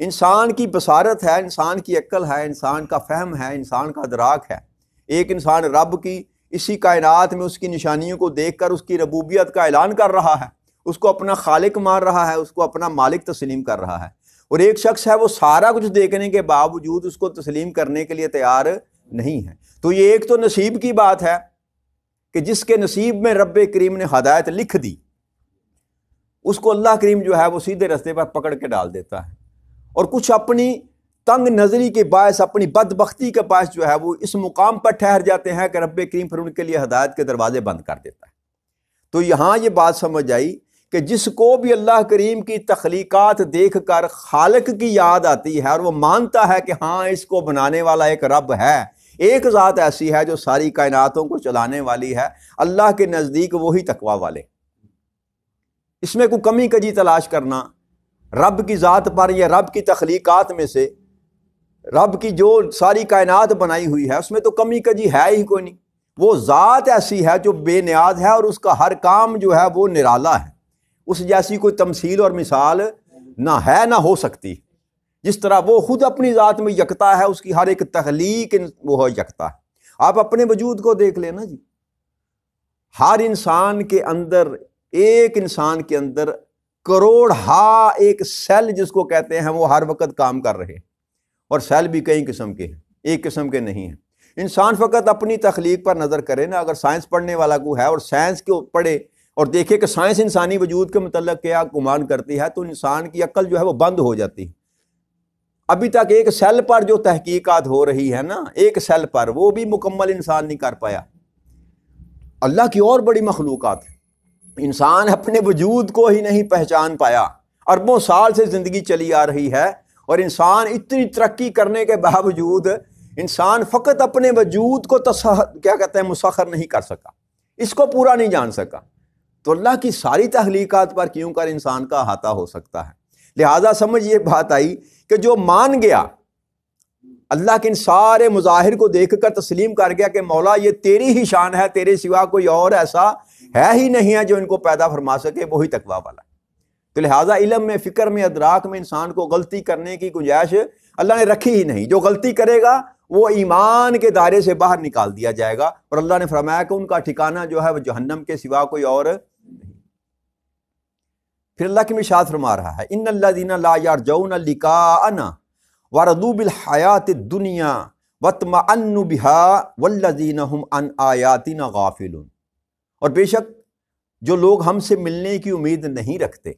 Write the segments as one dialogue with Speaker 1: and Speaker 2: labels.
Speaker 1: انسان کی بصارت ہے، انسان کی عقل ہے، انسان کا فہم ہے، انسان کا ادراک ہے۔ ایک انسان رب کی اسی کائنات میں اس کی نشانیوں کو دیکھ کر اس کی ربوبیت کا اعلان کر رہا ہے، اس کو اپنا خالق مان رہا ہے، اس کو اپنا مالک تسلیم کر رہا ہے، اور ایک شخص ہے وہ سارا کچھ دیکھنے کے باوجود اس کو تسلیم کرنے کے لیے تیار نہیں ہے۔ تو یہ ایک تو نصیب کی بات ہے کہ جس کے نصیب میں رب کریم نے ہدایت لکھ دی، اس کو اللہ کریم جو ہے وہ سیدھے راستے پر پکڑ کے ڈال دیتا ہے، اور کچھ اپنی تنگ نظری کے باعث، اپنی بدبختی کے باعث جو ہے وہ اس مقام پر ٹھہر جاتے ہیں کہ رب کریم پھر ان کے لیے ہدایت کے دروازے بند کر دیتا ہے۔ تو یہاں یہ بات سمجھ آئی کہ جس کو بھی اللہ کریم کی تخلیقات دیکھ کر خالق کی یاد آتی ہے اور وہ مانتا ہے کہ ہاں اس کو بنانے والا ایک رب ہے، ایک ذات ایسی ہے جو ساری کائناتوں کو چلانے والی ہے، اللہ کے نزدیک وہی تقوی والے۔ اس میں کوئی کمی کجی تلاش کرنا رب کی ذات پر یا رب کی تخلیقات میں سے، رب کی جو ساری کائنات بنائی ہوئی ہے اس میں تو کمی کجی ہے ہی کوئی نہیں۔ وہ ذات ایسی ہے جو بے نیاز ہے اور اس کا ہر کام جو ہے وہ نرالا ہے، اس جیسی کوئی تمثیل اور مثال نہ ہے نہ ہو سکتی۔ جس طرح وہ خود اپنی ذات میں یکتا ہے، اس کی ہر ایک تخلیق وہ یکتا ہے۔ آپ اپنے وجود کو دیکھ لینا جی، ہر انسان کے اندر، ایک انسان کے اندر کروڑ ہا ایک سیل جس کو کہتے ہیں وہ ہر وقت کام کر رہے ہیں، اور سیل بھی کئی قسم کے ہیں، ایک قسم کے نہیں ہیں۔ انسان فقط اپنی تخلیق پر نظر کرے نا، اگر سائنس پڑھنے والا کو ہے اور سائنس کو پڑھے اور دیکھے کہ سائنس انسانی وجود کے متعلق کیا گمان کرتی ہے، تو انسان کی عقل جو ہے وہ بند ہو جاتی ہے۔ ابھی تک ایک سیل پر جو تحقیقات ہو رہی ہے نا، ایک سیل پر، وہ بھی مکمل انسان نہیں کر پایا۔ اللہ کی اور بڑی مخلوقات ہیں، انسان اپنے وجود کو ہی نہیں پہچان پایا۔ اربوں سال سے زندگی چلی آ رہی ہے اور انسان اتنی ترقی کرنے کے باوجود انسان فقط اپنے وجود کو کیا کہتے ہیں مسخر نہیں کر سکا، اس کو پورا نہیں جان سکا۔ تو اللہ کی ساری تخلیقات پر کیوں کر انسان کا احاطہ ہو سکتا ہے؟ لہٰذا سمجھ یہ بات آئی کہ جو مان گیا اللہ کے ان سارے مظاہر کو دیکھ کر تسلیم کر گیا کہ مولا یہ تیری ہی شان ہے، تیرے سوا کوئی اور ایسا ہے ہی نہیں ہے جو ان کو پیدا فرما سکے، وہی تقویٰ والا ہے۔ تو لہٰذا علم میں، فکر میں، ادراک میں انسان کو غلطی کرنے کی گنجائش اللہ نے رکھی ہی نہیں۔ جو غلطی کرے گا وہ ایمان کے دائرے سے باہر نکال دیا جائے گا، اور اللہ نے فرمایا کہ ان کا ٹھکانہ جو ہے وہ جہنم کے سوا کوئی اور نہیں۔ پھر اللہ کی ارشاد فرما رہا ہے ان الذین لا یرجون لقاءنا ورضوا بالحیاۃ الدنیا واطمأنوا بها والذین هم عن آیاتنا غافلون، اور بے شک جو لوگ ہم سے ملنے کی امید نہیں رکھتے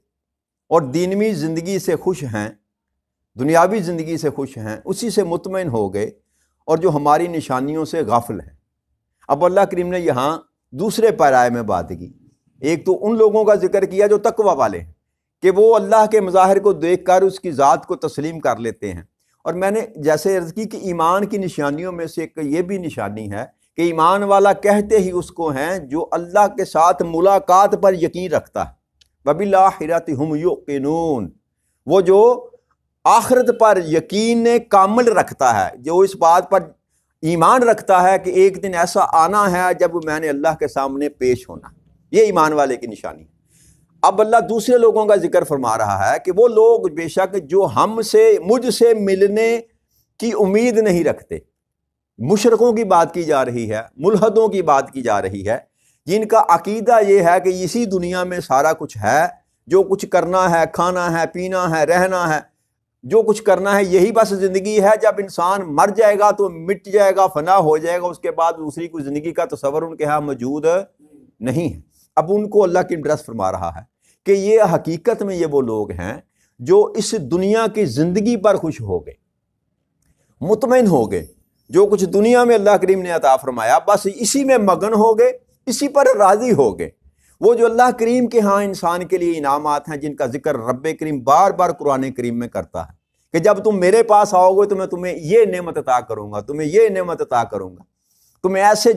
Speaker 1: اور دینوی زندگی سے خوش ہیں، دنیاوی زندگی سے خوش ہیں، اسی سے مطمئن ہو گئے، اور جو ہماری نشانیوں سے غافل ہیں۔ اب اللہ کریم نے یہاں دوسرے پیرائے میں بات کی، ایک تو ان لوگوں کا ذکر کیا جو تقوی والے ہیں، کہ وہ اللہ کے مظاہر کو دیکھ کر اس کی ذات کو تسلیم کر لیتے ہیں۔ اور میں نے جیسے عرض کی کہ ایمان کی نشانیوں میں سے ایک یہ بھی نشانی ہے کہ ایمان والا کہتے ہی اس کو ہیں جو اللہ کے ساتھ ملاقات پر یقین رکھتا ہے، وَبِالْآخِرَةِ هُمْ يُوقِنُونَ، وہ جو آخرت پر یقین کامل رکھتا ہے، جو اس بات پر ایمان رکھتا ہے کہ ایک دن ایسا آنا ہے جب میں نے اللہ کے سامنے پیش ہونا، یہ ایمان والے کی نشانی ہے۔ اب اللہ دوسرے لوگوں کا ذکر فرما رہا ہے کہ وہ لوگ بے شک جو مجھ سے ملنے کی امید نہیں رکھتے، مشرکوں کی بات کی جا رہی ہے، ملحدوں کی بات کی جا رہی ہے، جن کا عقیدہ یہ ہے کہ اسی دنیا میں سارا کچھ ہے، جو کچھ کرنا ہے، کھانا ہے، پینا ہے، رہنا ہے، جو کچھ کرنا ہے یہی بس زندگی ہے، جب انسان مر جائے گا تو مٹ جائے گا، فنا ہو جائے گا، اس کے بعد دوسری کوئی زندگی کا تصور ان کے ہاں موجود نہیں ہے۔ اب ان کو اللہ کی ایڈریس فرما رہا ہے کہ یہ حقیقت میں یہ وہ لوگ ہیں جو اس دنیا کی زندگی پر خوش ہو گئے، مطمئن ہو گئے، جو کچھ دنیا میں اللہ کریم نے عطا فرمایا بس اسی میں مگن ہو گئے، اسی پر راضی ہو گئے۔ وہ جو اللہ کریم کے ہاں انسان کے لیے انعامات ہیں جن کا ذکر رب کریم بار بار قرآن کریم میں کرتا ہے کہ جب تم میرے پاس آؤ گے تو میں تمہیں یہ نعمت عطا کروں گا، تمہیں یہ نعمت عطا کروں گا، تمہیں ایسے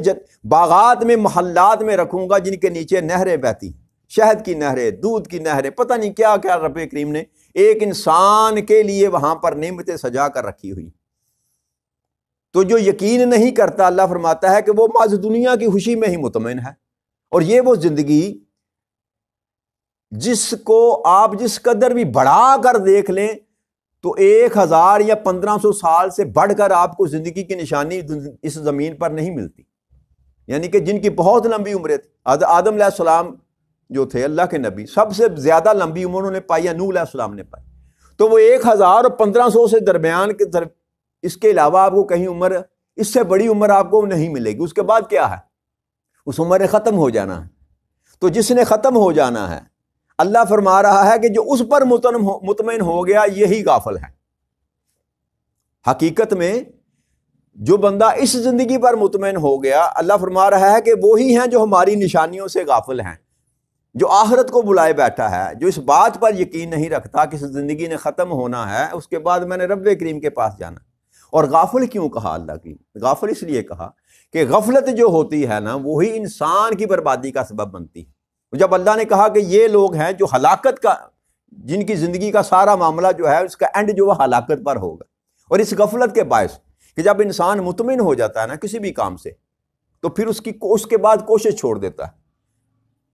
Speaker 1: باغات میں، محلات میں رکھوں گا جن کے نیچے نہریں بہتی ہیں، شہد کی نہریں، دودھ کی نہریں، پتہ نہیں کیا کیا رب کریم نے ایک انسان کے لیے وہاں پر نعمتیں سجا کر رکھی ہوئی۔ تو جو یقین نہیں کرتا، اللہ فرماتا ہے کہ وہ محض دنیا کی خوشی میں ہی مطمئن ہے، اور یہ وہ زندگی جس کو آپ جس قدر بھی بڑھا کر دیکھ لیں تو 1000 یا 1500 سال سے بڑھ کر آپ کو زندگی کی نشانی اس زمین پر نہیں ملتی، یعنی کہ جن کی بہت لمبی عمریں تھی۔ آدم علیہ السلام جو تھے اللہ کے نبی، سب سے زیادہ لمبی عمر انہوں نے پائی، یا نوح علیہ السلام نے پائی، تو وہ 1000 اور 1500 سے درمیان کے اس کے علاوہ آپ کو کہیں عمر، اس سے بڑی عمر آپ کو نہیں ملے گی۔ اس کے بعد کیا ہے؟ اس عمر نے ختم ہو جانا ہے۔ تو جس نے ختم ہو جانا ہے، اللہ فرما رہا ہے کہ جو اس پر مطمئن ہو گیا یہی غافل ہے۔ حقیقت میں جو بندہ اس زندگی پر مطمئن ہو گیا، اللہ فرما رہا ہے کہ وہی ہیں جو ہماری نشانیوں سے غافل ہیں، جو آخرت کو بلائے بیٹھا ہے، جو اس بات پر یقین نہیں رکھتا کہ اس زندگی نے ختم ہونا ہے، اس کے بعد میں نے رب کریم کے پاس جانا۔ اور غافل کیوں کہا اللہ کی؟ غافل اس لیے کہا کہ غفلت جو ہوتی ہے نا، وہی انسان کی بربادی کا سبب بنتی ہے۔ جب اللہ نے کہا کہ یہ لوگ ہیں جو ہلاکت کا، جن کی زندگی کا سارا معاملہ جو ہے اس کا اینڈ جو وہ ہلاکت پر ہوگا، اور اس غفلت کے باعث کہ جب انسان مطمئن ہو جاتا ہے نا کسی بھی کام سے، تو پھر اس کے بعد کوشش چھوڑ دیتا ہے۔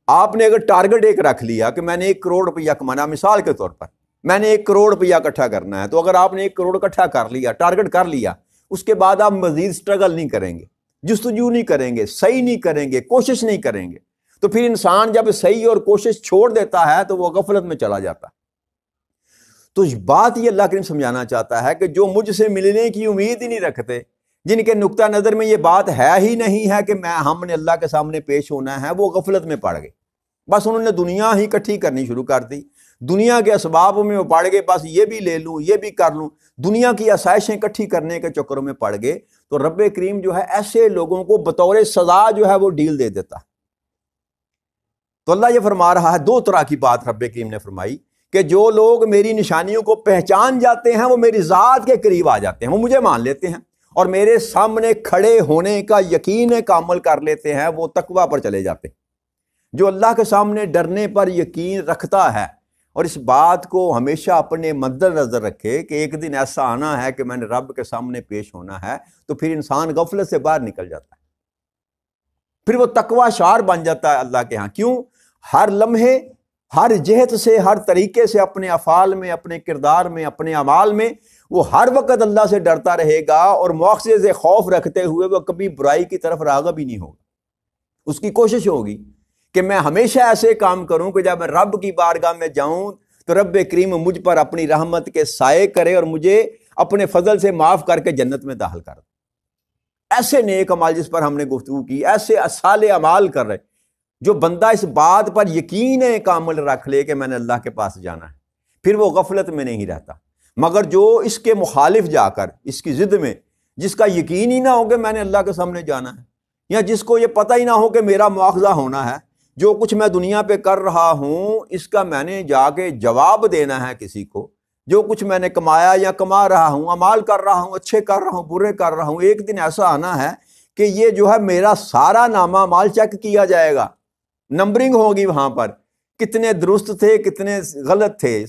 Speaker 1: آپ نے اگر ٹارگٹ ایک رکھ لیا کہ میں نے 1 کروڑ روپیہ کمانا، مثال کے طور پر میں نے 1 کروڑ روپیہ اکٹھا کرنا ہے، تو اگر آپ نے 1 کروڑ اکٹھا کر لیا، ٹارگٹ کر لیا، اس کے بعد آپ مزید سٹرگل نہیں کریں گے، جستجو نہیں کریں گے، صحیح نہیں کریں گے، کوشش نہیں کریں گے، تو پھر انسان جب صحیح اور کوشش چھوڑ دیتا ہے تو وہ غفلت میں چلا جاتا ہے۔ تو بات یہ اللہ کریم سمجھانا چاہتا ہے کہ جو مجھ سے ملنے کی امید ہی نہیں رکھتے، جن کے نقطہ نظر میں یہ بات ہے ہی نہیں ہے کہ ہم نے اللہ کے سامنے پیش ہونا ہے، وہ غفلت میں پڑ گئے۔ بس انہوں نے دنیا ہی اکٹھی کرنی شروع کر دی، دنیا کے اسباب میں وہ پڑ گئے، بس یہ بھی لے لوں، یہ بھی کر لوں، دنیا کی آسائشیں اکٹھی کرنے کے چکروں میں پڑ گئے۔ تو رب کریم جو ہے ایسے لوگوں کو بطور سزا جو ہے وہ ڈیل دے دیتا ہے۔ تو اللہ یہ فرما رہا ہے، 2 طرح کی بات رب کریم نے فرمائی کہ جو لوگ میری نشانیوں کو پہچان جاتے ہیں، وہ میری ذات کے قریب آ جاتے ہیں، وہ مجھے مان لیتے ہیں اور میرے سامنے کھڑے ہونے کا یقین کامل کر لیتے ہیں، وہ تقویٰ پر چلے جاتے ہیں۔ جو اللہ کے سامنے ڈرنے پر یقین رکھتا ہے اور اس بات کو ہمیشہ اپنے مد نظر رکھے کہ ایک دن ایسا آنا ہے کہ میں نے رب کے سامنے پیش ہونا ہے، تو پھر انسان غفلت سے باہر نکل جاتا ہے، پھر وہ تقویٰ شعار بن جاتا ہے اللہ کے ہاں۔ کیوں؟ ہر لمحے، ہر جہت سے، ہر طریقے سے، اپنے افعال میں، اپنے کردار میں، اپنے اعمال میں وہ ہر وقت اللہ سے ڈرتا رہے گا، اور مواخذے سے خوف رکھتے ہوئے وہ کبھی برائی کی طرف راغب ہی نہیں ہوگا۔ اس کی کوشش ہوگی کہ میں ہمیشہ ایسے کام کروں کہ جب میں رب کی بارگاہ میں جاؤں تو رب کریم مجھ پر اپنی رحمت کے سائے کرے اور مجھے اپنے فضل سے معاف کر کے جنت میں داخل کر دے۔ ایسے نیک عمال جس پر ہم نے گفتگو کی، ایسے صالح اعمال کر رہے، جو بندہ اس بات پر یقین کامل رکھ لے کہ میں نے اللہ کے پاس جانا ہے، پھر وہ غفلت میں نہیں رہتا۔ مگر جو اس کے مخالف جا کر اس کی ضد میں، جس کا یقین ہی نہ ہو کہ میں نے اللہ کے سامنے جانا ہے، یا جس کو یہ پتہ ہی نہ ہو کہ میرا مواخذہ ہونا ہے، جو کچھ میں دنیا پہ کر رہا ہوں اس کا میں نے جا کے جواب دینا ہے کسی کو، جو کچھ میں نے کمایا یا کما رہا ہوں، اعمال کر رہا ہوں، اچھے کر رہا ہوں، برے کر رہا ہوں، ایک دن ایسا آنا ہے کہ یہ جو ہے میرا سارا نامہ مال چیک کیا جائے گا، نمبرنگ ہوگی وہاں پر، کتنے درست تھے، کتنے غلط تھے،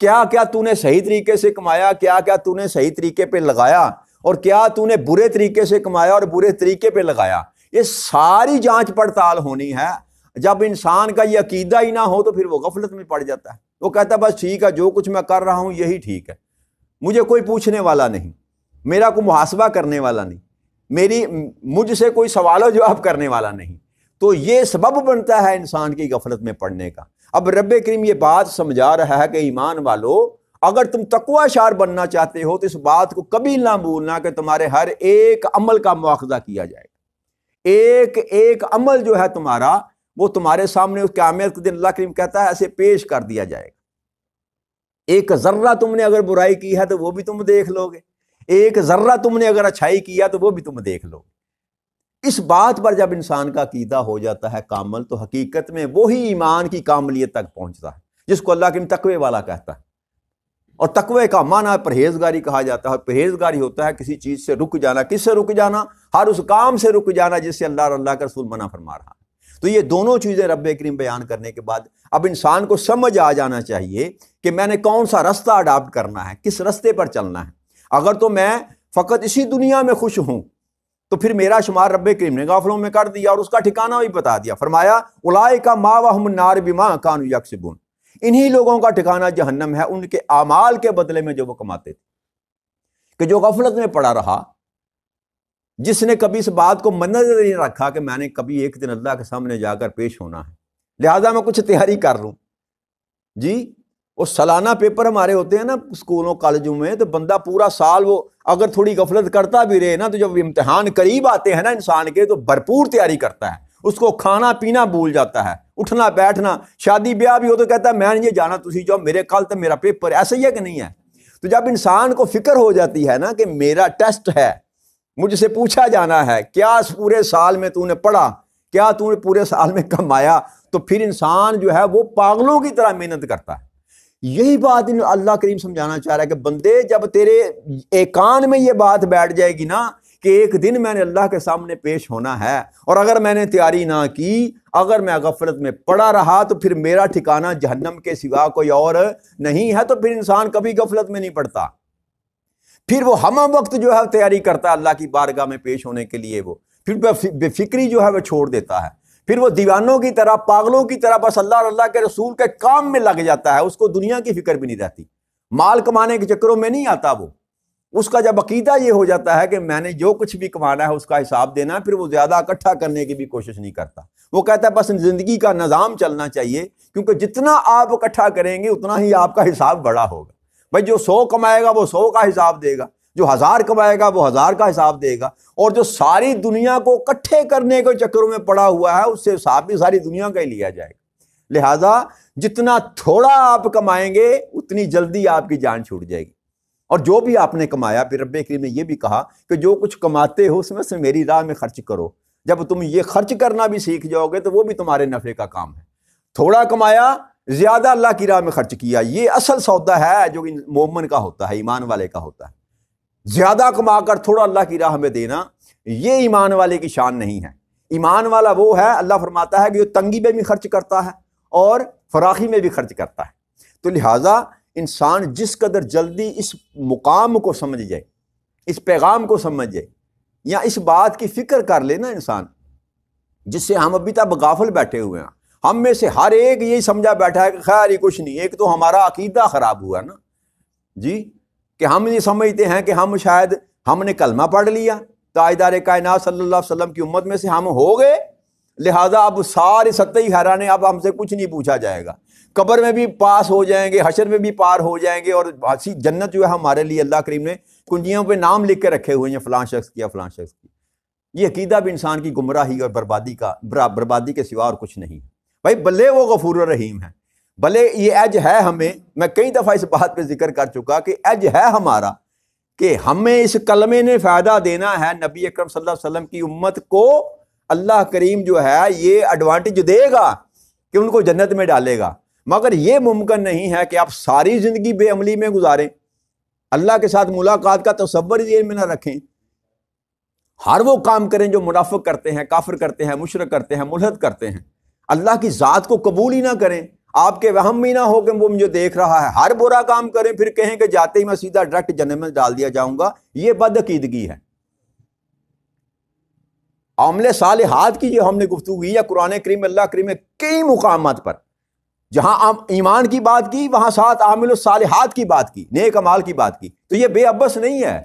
Speaker 1: کیا کیا تو نے صحیح طریقے سے کمایا، کیا کیا تو نے صحیح طریقے پہ لگایا، اور کیا تو نے برے طریقے سے کمایا اور برے طریقے پہ لگایا۔ یہ ساری جانچ پڑتال ہونی ہے۔ جب انسان کا یہ عقیدہ ہی نہ ہو تو پھر وہ غفلت میں پڑ جاتا ہے، وہ کہتا ہے بس ٹھیک ہے، جو کچھ میں کر رہا ہوں یہی ٹھیک ہے، مجھے کوئی پوچھنے والا نہیں، میرا کوئی محاسبہ کرنے والا نہیں، مجھ سے کوئی سوال و جواب کرنے والا نہیں۔ تو یہ سبب بنتا ہے انسان کی غفلت میں پڑنے کا۔ اب رب کریم یہ بات سمجھا رہا ہے کہ ایمان والو، اگر تم تقوی شعار بننا چاہتے ہو تو اس بات کو کبھی نہ بھولنا کہ تمہارے ہر ایک عمل کا مواخذہ کیا جائے گا۔ ایک ایک عمل جو ہے تمہارا، وہ تمہارے سامنے اس قیامت کے دن اللہ کریم کہتا ہے ایسے پیش کر دیا جائے گا۔ ایک ذرہ تم نے اگر برائی کی ہے تو وہ بھی تم دیکھ لو گے، ایک ذرہ تم نے اگر اچھائی کیا تو وہ بھی تم دیکھ لو گے۔ اس بات پر جب انسان کا عقیدہ ہو جاتا ہے کامل، تو حقیقت میں وہی ایمان کی کاملیت تک پہنچتا ہے جس کو اللہ کریم تقوی والا کہتا ہے۔ اور تقوی کا معنی پرہیزگاری کہا جاتا ہے، اور پرہیزگاری ہوتا ہے کسی چیز سے رک جانا۔ کس سے رک جانا؟ ہر اس کام سے رک جانا جس سے اللہ اور اللہ کا رسول منع فرما رہا ہے۔ تو یہ دونوں چیزیں رب کریم بیان کرنے کے بعد اب انسان کو سمجھ آ جانا چاہیے کہ میں نے کون سا رستہ اڈاپٹ کرنا ہے، کس رستے پر چلنا ہے۔ اگر تو میں فقط اسی دنیا میں خوش ہوں تو پھر میرا شمار رب کریم نے غافلوں میں کر دیا اور اس کا ٹھکانہ بھی بتا دیا۔ فرمایا اولئک مأواہم النار بما کانوا یکسبون، انہی لوگوں کا ٹھکانہ جہنم ہے، ان کے اعمال کے بدلے میں جو وہ کماتے تھے۔ کہ جو غفلت میں پڑا رہا، جس نے کبھی اس بات کو نظر نہیں رکھا کہ میں نے کبھی ایک دن اللہ کے سامنے جا کر پیش ہونا ہے، لہٰذا میں کچھ تیاری کر لوں۔ جی وہ سالانہ پیپر ہمارے ہوتے ہیں نا اسکولوں کالجوں میں، تو بندہ پورا سال وہ اگر تھوڑی غفلت کرتا بھی رہے نا، تو جب امتحان قریب آتے ہیں نا انسان کے، تو بھرپور تیاری کرتا ہے، اس کو کھانا پینا بھول جاتا ہے، اٹھنا بیٹھنا، شادی بیاہ بھی ہو تو کہتا ہے میں نہیں جانا، تسی جاؤ، میرے کل تک میرا پیپر، ایسا ہی ہے کہ نہیں ہے؟ تو جب انسان کو فکر ہو جاتی ہے نا کہ میرا ٹیسٹ ہے، مجھ سے پوچھا جانا ہے، کیا پورے سال میں تو نے پڑھا، کیا تو نے پورے سال میں کمایا، تو پھر انسان جو ہے وہ پاگلوں کی طرح محنت کرتا ہے۔ یہی بات اللہ کریم سمجھانا چاہ رہا ہے کہ بندے، جب تیرے ایک کان میں یہ بات بیٹھ جائے گی نا کہ ایک دن میں نے اللہ کے سامنے پیش ہونا ہے، اور اگر میں نے تیاری نہ کی، اگر میں غفلت میں پڑا رہا، تو پھر میرا ٹھکانہ جہنم کے سوا کوئی اور نہیں ہے، تو پھر انسان کبھی غفلت میں نہیں پڑتا، پھر وہ ہمہ وقت جو ہے تیاری کرتا ہے اللہ کی بارگاہ میں پیش ہونے کے لیے، وہ پھر بے فکری جو ہے وہ چھوڑ دیتا ہے، پھر وہ دیوانوں کی طرح، پاگلوں کی طرح بس اللہ اور اللہ کے رسول کے کام میں لگ جاتا ہے، اس کو دنیا کی فکر بھی نہیں رہتی، مال کمانے کے چکروں میں نہیں آتا وہ۔ اس کا جب عقیدہ یہ ہو جاتا ہے کہ میں نے جو کچھ بھی کمانا ہے اس کا حساب دینا ہے، پھر وہ زیادہ اکٹھا کرنے کی بھی کوشش نہیں کرتا، وہ کہتا ہے بس زندگی کا نظام چلنا چاہیے، کیونکہ جتنا آپ اکٹھا کریں گے اتنا ہی آپ کا حساب بڑا ہوگا۔ بھائی جو 100 کمائے گا وہ 100 کا حساب دے گا، جو 1000 کمائے گا وہ 1000 کا حساب دے گا، اور جو ساری دنیا کو اکٹھے کرنے کے چکروں میں پڑا ہوا ہے اس سے حساب بھی ساری دنیا کا ہی لیا جائے گا۔ لہٰذا جتنا تھوڑا آپ کمائیں گے اتنی جلدی آپ کی جان چھوٹ جائے گی، اور جو بھی آپ نے کمایا، پھر رب کریم نے یہ بھی کہا کہ جو کچھ کماتے ہو اس میں سے میری راہ میں خرچ کرو، جب تم یہ خرچ کرنا بھی سیکھ جاؤ گے تو وہ بھی تمہارے نفع کا کام ہے۔ تھوڑا کمایا، زیادہ اللہ کی راہ میں خرچ کیا، یہ اصل سودا ہے جو مومن کا ہوتا ہے، ایمان والے کا ہوتا ہے۔ زیادہ کما کر تھوڑا اللہ کی راہ میں دینا، یہ ایمان والے کی شان نہیں ہے۔ ایمان والا وہ ہے، اللہ فرماتا ہے کہ جو تنگی میں بھی خرچ کرتا ہے اور فراخی میں بھی خرچ کرتا ہے۔ تو لہٰذا انسان جس قدر جلدی اس مقام کو سمجھ جائے، اس پیغام کو سمجھ جائے، یا اس بات کی فکر کر لے نا انسان، جس سے ہم ابھی تک غافل بیٹھے ہوئے ہیں، ہم میں سے ہر ایک یہی سمجھا بیٹھا ہے کہ خیر یہ کچھ نہیں، ایک تو ہمارا عقیدہ خراب ہوا نا جی، کہ ہم یہ سمجھتے ہیں کہ ہم شاید ہم نے کلمہ پڑھ لیا، تاجدار کائنات صلی اللہ علیہ وسلم کی امت میں سے ہم ہو گئے، لہٰذا اب سارے سطحی حیرانے، اب ہم سے کچھ نہیں پوچھا جائے گا، قبر میں بھی پاس ہو جائیں گے، حشر میں بھی پار ہو جائیں گے، اور جنت جو ہے ہمارے لیے اللہ کریم نے کنجیوں پہ نام لکھ کے رکھے ہوئے ہیں، فلاں شخص کیا فلاں شخص کی۔ یہ عقیدہ بھی انسان کی گمراہی اور بربادی کے سوا اور کچھ نہیں۔ بھائی بلے وہ غفور الرحیم ہے، بھلے یہ ایج ہے ہمیں، میں کئی دفعہ اس بات پہ ذکر کر چکا کہ ایج ہے ہمارا کہ ہمیں اس کلمے نے فائدہ دینا ہے، نبی اکرم صلی اللہ علیہ وسلم کی امت کو اللہ کریم جو ہے یہ ایڈوانٹیج دے گا کہ ان کو جنت میں ڈالے گا، مگر یہ ممکن نہیں ہے کہ آپ ساری زندگی بے عملی میں گزاریں، اللہ کے ساتھ ملاقات کا تصور ذہن میں نہ رکھیں، ہر وہ کام کریں جو منافق کرتے ہیں، کافر کرتے ہیں، مشرک کرتے ہیں، ملحد کرتے ہیں، اللہ کی ذات کو قبول ہی نہ کریں، آپ کے وہم بھی نہ ہو کہ وہ مجھے دیکھ رہا ہے، ہر برا کام کریں پھر کہیں کہ جاتے ہی میں سیدھا ڈائریکٹ جنت میں ڈال دیا جاؤں گا، یہ بد عقیدگی ہے۔ عمل صالحات کی جو ہم نے گفتگو کی ہے قرآن کریم، اللہ کریم نے کئی مقامات پر جہاں ایمان کی بات کی، وہاں ساتھ عامل الصالحات کی بات کی، نیک اعمال کی بات کی، تو یہ بے عبث نہیں ہے،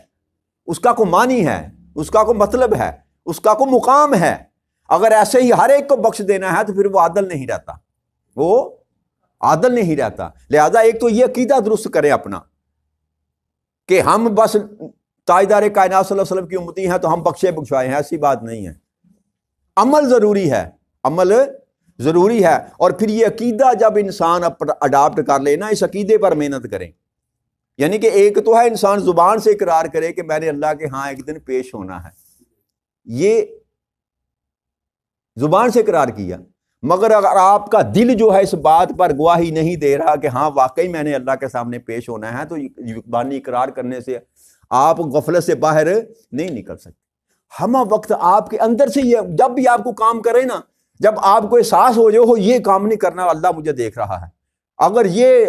Speaker 1: اس کا کوئی معنی ہے، اس کا کوئی مطلب ہے، اس کا کوئی مقام ہے۔ اگر ایسے ہی ہر ایک کو بخش دینا ہے تو پھر وہ عادل نہیں رہتا، وہ عادل نہیں رہتا۔ لہذا ایک تو یہ عقیدہ درست کریں اپنا کہ ہم بس تاجدار کائنات صلی اللہ علیہ وسلم کی امتی ہیں تو ہم بخشے بخشائے ہیں، ایسی بات نہیں ہے۔ عمل ضروری ہے، عمل ضروری ہے، اور پھر یہ عقیدہ جب انسان اڈاپٹ کر لے نا، اس عقیدے پر محنت کریں، یعنی کہ ایک تو ہے انسان زبان سے اقرار کرے کہ میں نے اللہ کے ہاں ایک دن پیش ہونا ہے، یہ زبان سے اقرار کیا، مگر اگر آپ کا دل جو ہے اس بات پر گواہی نہیں دے رہا کہ ہاں واقعی میں نے اللہ کے سامنے پیش ہونا ہے، تو زبانی اقرار کرنے سے آپ غفلت سے باہر نہیں نکل سکتے۔ ہمہ وقت آپ کے اندر سے یہ جب بھی آپ کو کام کرے نا، جب آپ کو احساس ہو جائے ہو یہ کام نہیں کرنا، اللہ مجھے دیکھ رہا ہے، اگر یہ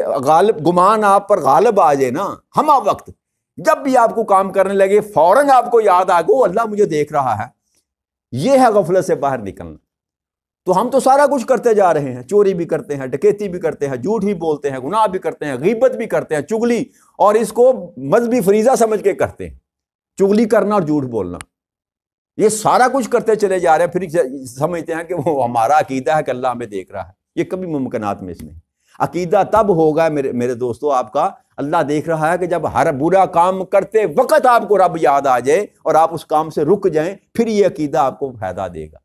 Speaker 1: گمان آپ پر غالب آ جائے نا، ہمہ وقت جب بھی آپ کو کام کرنے لگے فوراً آپ کو یاد آ گو اللہ مجھے دیکھ رہا ہے، یہ ہے غفلت سے باہر نکلنا۔ تو ہم تو سارا کچھ کرتے جا رہے ہیں، چوری بھی کرتے ہیں، ڈکیتی بھی کرتے ہیں، جھوٹ بھی بولتے ہیں، گناہ بھی کرتے ہیں، غیبت بھی کرتے ہیں، چغلی، اور اس کو مذہبی فریضہ سمجھ کے کرتے ہیں، چغلی کرنا اور جھوٹ بولنا، یہ سارا کچھ کرتے چلے جا رہے ہیں، پھر سمجھتے ہیں کہ وہ ہمارا عقیدہ ہے کہ اللہ ہمیں دیکھ رہا ہے۔ یہ کبھی ممکنات میں اس میں عقیدہ تب ہوگا میرے دوستو آپ کا، اللہ دیکھ رہا ہے کہ جب ہر برا کام کرتے وقت آپ کو رب یاد آ جائے اور آپ اس کام سے رک جائیں، پھر یہ عقیدہ آپ کو فائدہ دے گا۔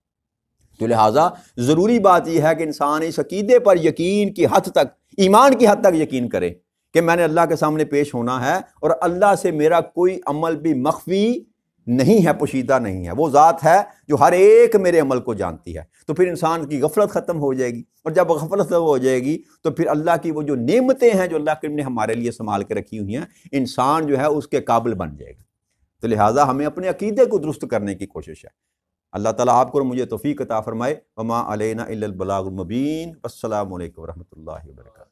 Speaker 1: تو لہٰذا ضروری بات یہ ہے کہ انسان اس عقیدے پر یقین کی حد تک، ایمان کی حد تک یقین کرے کہ میں نے اللہ کے سامنے پیش ہونا ہے، اور اللہ سے میرا کوئی عمل بھی مخفی نہیں ہے، پوشیدہ نہیں ہے، وہ ذات ہے جو ہر ایک میرے عمل کو جانتی ہے۔ تو پھر انسان کی غفلت ختم ہو جائے گی، اور جب غفلت ختم ہو جائے گی تو پھر اللہ کی وہ جو نعمتیں ہیں جو اللہ کریم نے ہمارے لیے سنبھال کے رکھی ہوئی ہیں، انسان جو ہے اس کے قابل بن جائے گا۔ تو لہٰذا ہمیں اپنے عقیدے کو درست کرنے کی کوشش ہے۔ اللہ تعالیٰ آپ کو اور مجھے توفیق عطا فرمائے۔ وما علینا الا البلاغ المبین۔ السلام علیکم ورحمۃ اللہ وبرکاتہ۔